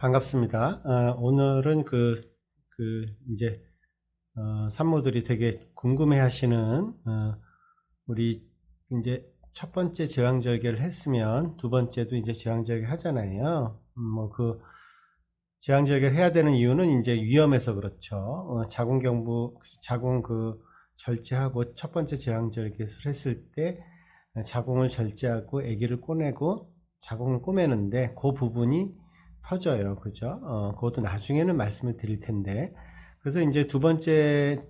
반갑습니다. 오늘은 이제, 산모들이 되게 궁금해 하시는, 우리 이제 첫 번째 제왕절개를 했으면 두 번째도 이제 제왕절개 하잖아요. 제왕절개를 해야 되는 이유는 이제 위험해서 그렇죠. 자궁 절제하고 첫 번째 제왕절개를 했을 때 자궁을 절제하고 아기를 꺼내고 자궁을 꼬매는데 그 부분이 터져요. 그죠? 그것도 나중에는 말씀을 드릴 텐데. 그래서 이제 두 번째는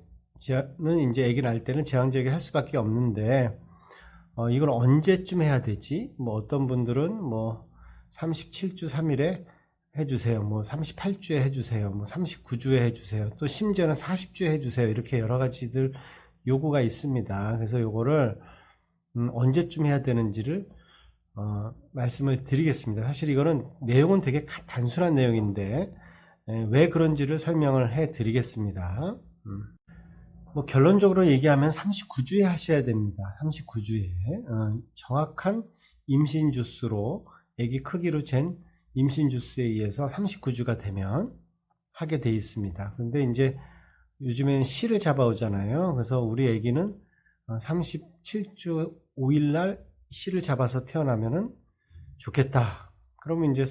이제 아기 낳을 때는 제왕절개 할 수밖에 없는데, 이걸 언제쯤 해야 되지? 어떤 분들은 37주 3일에 해주세요. 38주에 해주세요. 39주에 해주세요. 또 심지어는 40주에 해주세요. 이렇게 여러 가지들 요구가 있습니다. 그래서 요거를 언제쯤 해야 되는지를 말씀을 드리겠습니다. 사실 이거는 내용은 되게 단순한 내용인데 왜 그런지를 설명을 해 드리겠습니다. 결론적으로 얘기하면 39주에 하셔야 됩니다. 39주에 정확한 임신 주수로 아기 크기로 잰 임신 주수에 의해서 39주가 되면 하게 돼 있습니다. 근데 이제 요즘에는 실을 잡아오잖아요. 그래서 우리 아기는 37주 5일날 실을 잡아서 태어나면은 좋겠다. 그러면 이제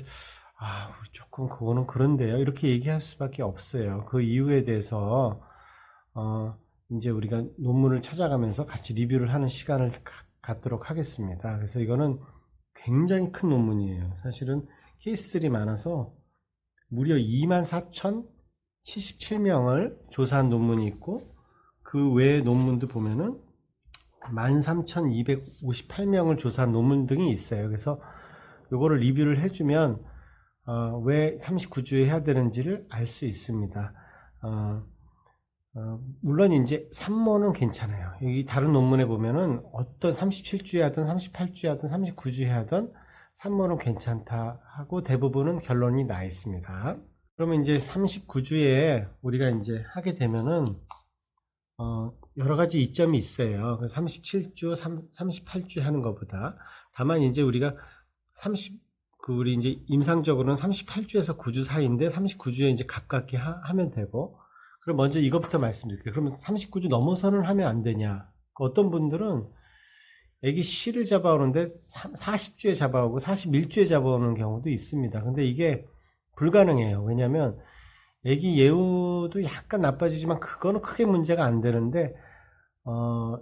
조금 그거는 그런데요. 이렇게 얘기할 수밖에 없어요. 그 이유에 대해서 이제 우리가 논문을 찾아가면서 같이 리뷰를 하는 시간을 갖도록 하겠습니다. 그래서 이거는 굉장히 큰 논문이에요. 사실은 케이스들이 많아서 무려 24,077명을 조사한 논문이 있고 그 외의 논문도 보면은 13,258명을 조사한 논문 등이 있어요. 그래서 요거를 리뷰를 해주면 왜 39주에 해야 되는지를 알 수 있습니다. 물론 이제 산모는 괜찮아요. 여기 다른 논문에 보면은 어떤 37주에 하든 38주에 하든 39주에 하든 산모는 괜찮다 하고 대부분은 결론이 나 있습니다. 그러면 이제 39주에 우리가 이제 하게 되면은 여러 가지 이점이 있어요. 37주, 38주 하는 것보다. 다만 이제 우리가 우리 이제 임상적으로는 38주에서 9주 사이인데 39주에 이제 가깝게 하면 되고. 그럼 먼저 이것부터 말씀드릴게요. 그러면 39주 넘어서는 하면 안 되냐? 어떤 분들은 아기 실을 잡아오는데 40주에 잡아오고 41주에 잡아오는 경우도 있습니다. 근데 이게 불가능해요. 왜냐면 아기 예후도 약간 나빠지지만 그거는 크게 문제가 안 되는데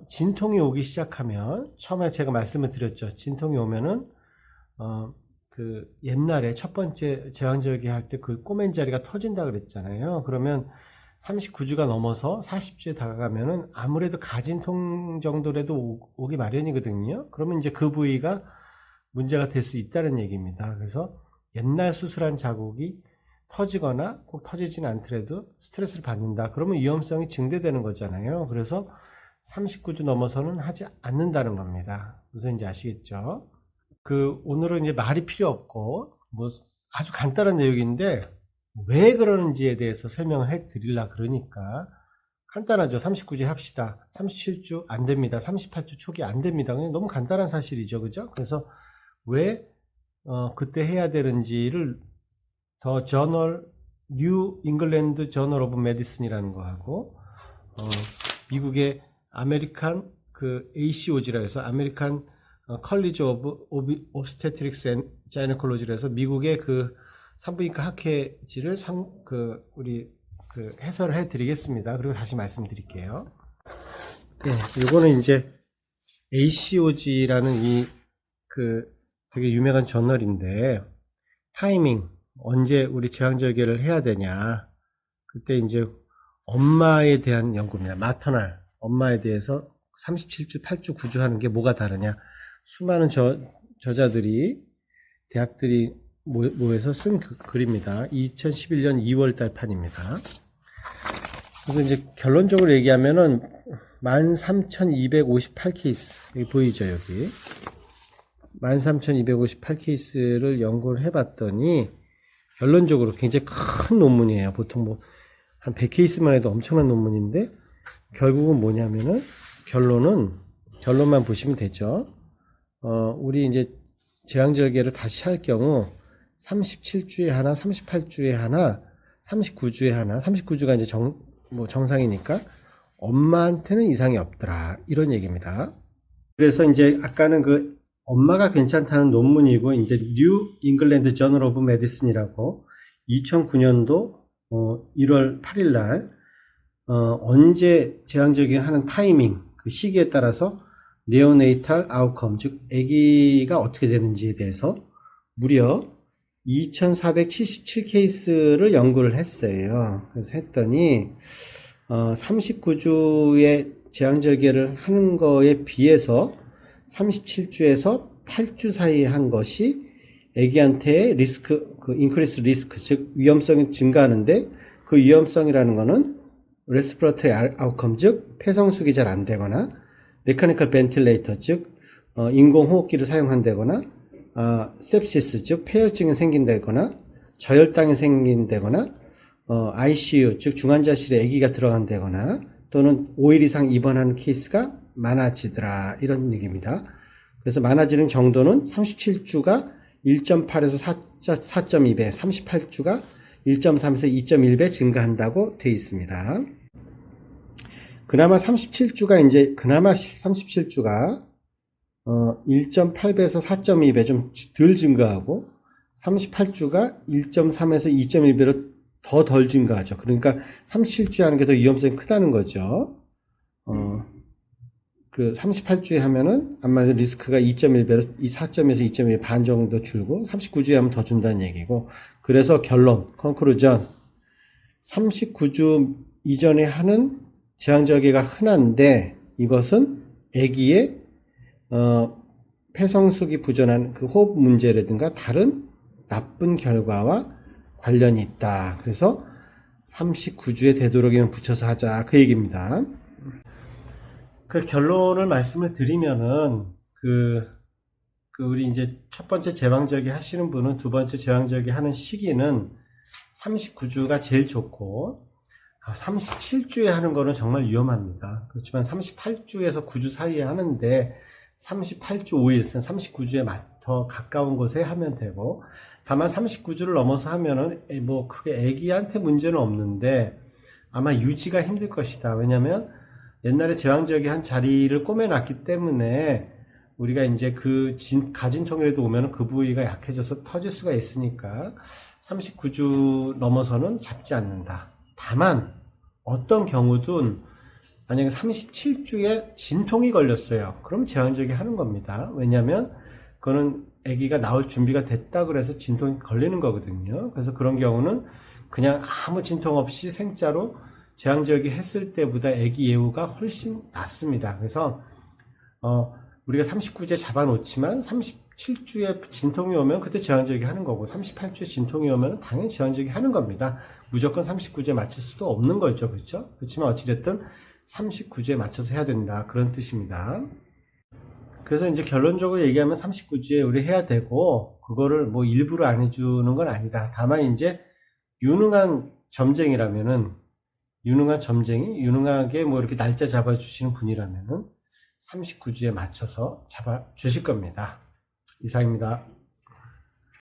진통이 오기 시작하면 처음에 제가 말씀을 드렸죠. 진통이 오면은 옛날에 첫 번째 제왕절개 할 때 그 꼬맨 자리가 터진다 그랬잖아요. 그러면 39주가 넘어서 40주에 다가가면은 아무래도 가진통 정도라도 오기 마련이거든요. 그러면 이제 그 부위가 문제가 될 수 있다는 얘기입니다. 그래서 옛날 수술한 자국이 터지거나 꼭 터지진 않더라도 스트레스를 받는다. 그러면 위험성이 증대되는 거잖아요. 그래서 39주 넘어서는 하지 않는다는 겁니다. 무슨 이제 아시겠죠? 오늘은 이제 말이 필요 없고 아주 간단한 내용인데 왜 그러는지에 대해서 설명을 해 드리려 그러니까 간단하죠. 39주 합시다. 37주 안 됩니다. 38주 초기 안 됩니다. 그냥 너무 간단한 사실이죠. 그죠? 그래서 왜 그때 해야 되는지를 더 뉴 잉글랜드 저널 오브 메디슨이라는 거하고 미국의 아메리칸 ACOG라 해서 아메리칸 컬리지 오브 옵스테트릭스 앤 자이네콜로지라 해서 미국의 산부인과 학회지를 우리 해설을 해 드리겠습니다. 그리고 다시 말씀드릴게요. 네, 요거는 이제 ACOG라는 되게 유명한 저널인데 타이밍 언제 우리 제왕절개를 해야 되냐, 그때 이제 엄마에 대한 연구입니다. 마터널 엄마에 대해서 37주, 8주, 9주 하는 게 뭐가 다르냐, 수많은 저자들이 대학들이 모여서 쓴 글입니다. 2011년 2월달 판입니다. 그래서 이제 결론적으로 얘기하면은 13,258케이스 여기 보이죠? 여기 13,258케이스를 연구를 해봤더니 결론적으로 굉장히 큰 논문이에요. 보통 한 100케이스만 해도 엄청난 논문인데 결국은 뭐냐면은 결론만 보시면 되죠. 우리 이제 제왕절개를 다시 할 경우 37주에 하나, 38주에 하나, 39주에 하나, 39주가 이제 정상이니까 엄마한테는 이상이 없더라. 이런 얘기입니다. 그래서 이제 아까는 그 엄마가 괜찮다는 논문이고, 이제 뉴 잉글랜드 저널 오브 메디슨이라고 2009년도 1월 8일 날 언제 제왕적인 하는 타이밍, 그 시기에 따라서 네오네이탈 아웃컴, 즉 아기가 어떻게 되는지에 대해서 무려 2477케이스를 연구를 했어요. 그래서 했더니 39주의 제왕절개를 하는 거에 비해서 37주에서 8주 사이에 한 것이 아기한테의 리스크, 그 인크리스 리스크, 즉 위험성이 증가하는데, 그 위험성이라는 거는 레스피러터리 아웃컴, 즉 폐성수기 잘 안 되거나, 메카니컬 벤틸레이터, 즉 인공호흡기를 사용한다거나, sepsis, 즉 폐혈증이 생긴다거나, 저혈당이 생긴다거나, ICU, 즉 중환자실에 아기가 들어간다거나, 또는 5일 이상 입원하는 케이스가 많아지더라, 이런 얘기입니다. 그래서 많아지는 정도는 37주가 1.8에서 4.2배, 38주가 1.3에서 2.1배 증가한다고 되어 있습니다. 그나마 37주가 1.8배에서 4.2배 좀 덜 증가하고, 38주가 1.3에서 2.1배로 더 덜 증가하죠. 그러니까 37주에 하는 게 더 위험성이 크다는 거죠. 그 38주에 하면은 아마 리스크가 2.1배로 4.에서 2.1배 반 정도 줄고, 39주에 하면 더 준다는 얘기고, 그래서 결론, 컨클루전, 39주 이전에 하는 제왕절개가 흔한데, 이것은 아기의 폐성수기 부전한 그 호흡 문제라든가 다른 나쁜 결과와 관련이 있다. 그래서 39주에 되도록이면 붙여서 하자, 그 얘기입니다. 그 결론을 말씀을 드리면은, 우리 이제 첫 번째 제왕절개 하시는 분은 두 번째 제왕절개 하는 시기는 39주가 제일 좋고, 37주에 하는 거는 정말 위험합니다. 그렇지만 38주에서 9주 사이에 하는데, 38주 5일, 39주에 더 가까운 곳에 하면 되고, 다만 39주를 넘어서 하면은 뭐 크게 아기한테 문제는 없는데 아마 유지가 힘들 것이다. 왜냐면 옛날에 제왕절개 한 자리를 꼬매놨기 때문에 우리가 이제 그 가진통이라도 오면 그 부위가 약해져서 터질 수가 있으니까 39주 넘어서는 잡지 않는다. 다만 어떤 경우든 만약에 37주에 진통이 걸렸어요. 그럼 제왕절개 하는 겁니다. 왜냐면 그거는 아기가 나올 준비가 됐다 그래서 진통이 걸리는 거거든요. 그래서 그런 경우는 그냥 아무 진통 없이 생짜로 제왕절개 했을 때보다 아기 예후가 훨씬 낫습니다. 그래서 우리가 39주에 잡아놓지만 37주에 진통이 오면 그때 제왕절개 하는 거고, 38주에 진통이 오면 당연히 제왕절개 하는 겁니다. 무조건 39주에 맞출 수도 없는 거죠. 그렇죠? 그렇지만 어찌됐든 39주에 맞춰서 해야 된다, 그런 뜻입니다. 그래서 이제 결론적으로 얘기하면 39주에 우리 해야 되고, 그거를 뭐 일부러 안 해주는 건 아니다. 다만 이제 유능한 점쟁이라면은, 유능하게 뭐 이렇게 날짜 잡아주시는 분이라면은 39주에 맞춰서 잡아주실 겁니다. 이상입니다.